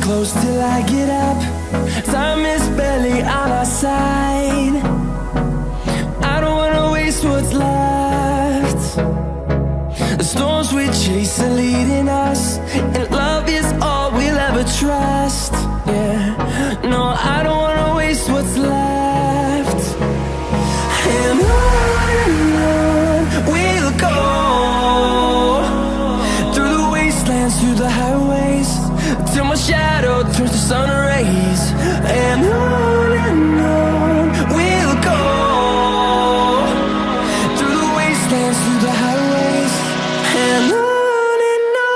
close till I get up. Time is barely on our side. I don't wanna waste what's left. The storms we chase are leading us, and love is all we'll ever trust. Yeah, no, I don't wanna waste what's left. And on we'll go, through the wastelands, through the highways, till my shadow turns to sun rays. And on we'll go, through the wastelands, through the highways, and on we'll go.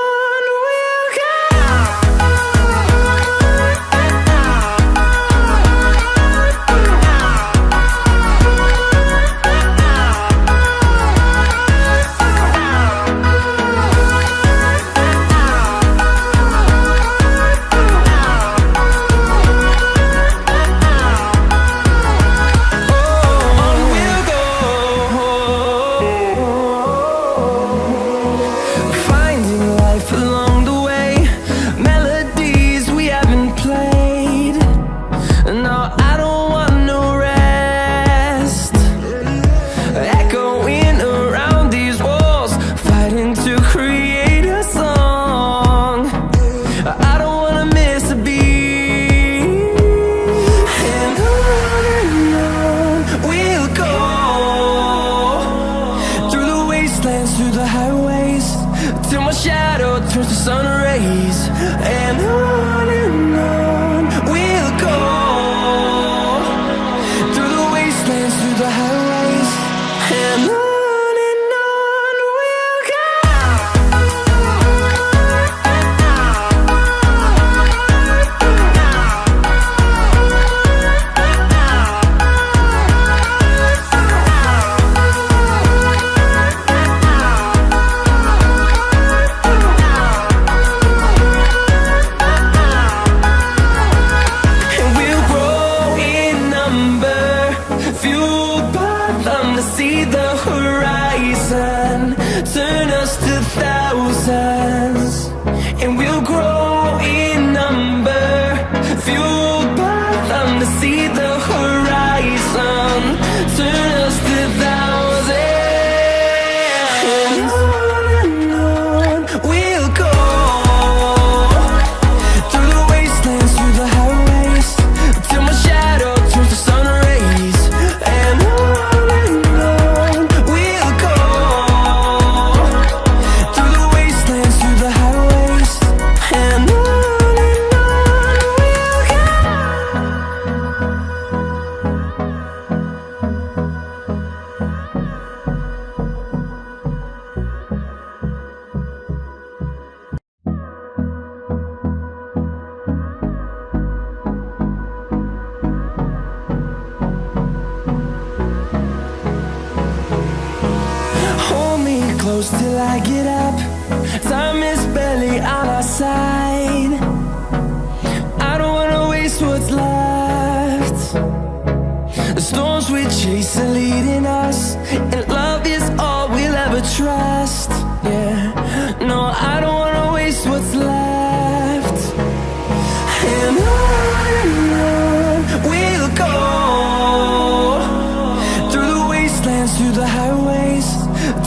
Through the highways, till my shadow turns to sun rays. And on we'll go, through the wastelands, through the highways, and on we'll go. See the horizon, turn us to thousands, and we'll grow in number, fueled by them. To see the horizon, turn us to thousands, and on we'll go, through the wastelands, through the highways, till my shadow turns to sun rays. And close till I get up. Time is barely on our side. I don't wanna waste what's left. The storms we chase are leading us, and love is all we'll ever trust. Yeah, no, I don't wanna waste what's left. And on we'll go, through the wastelands, through the highways,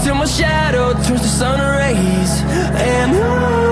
till my shadow turns to sun rays. And on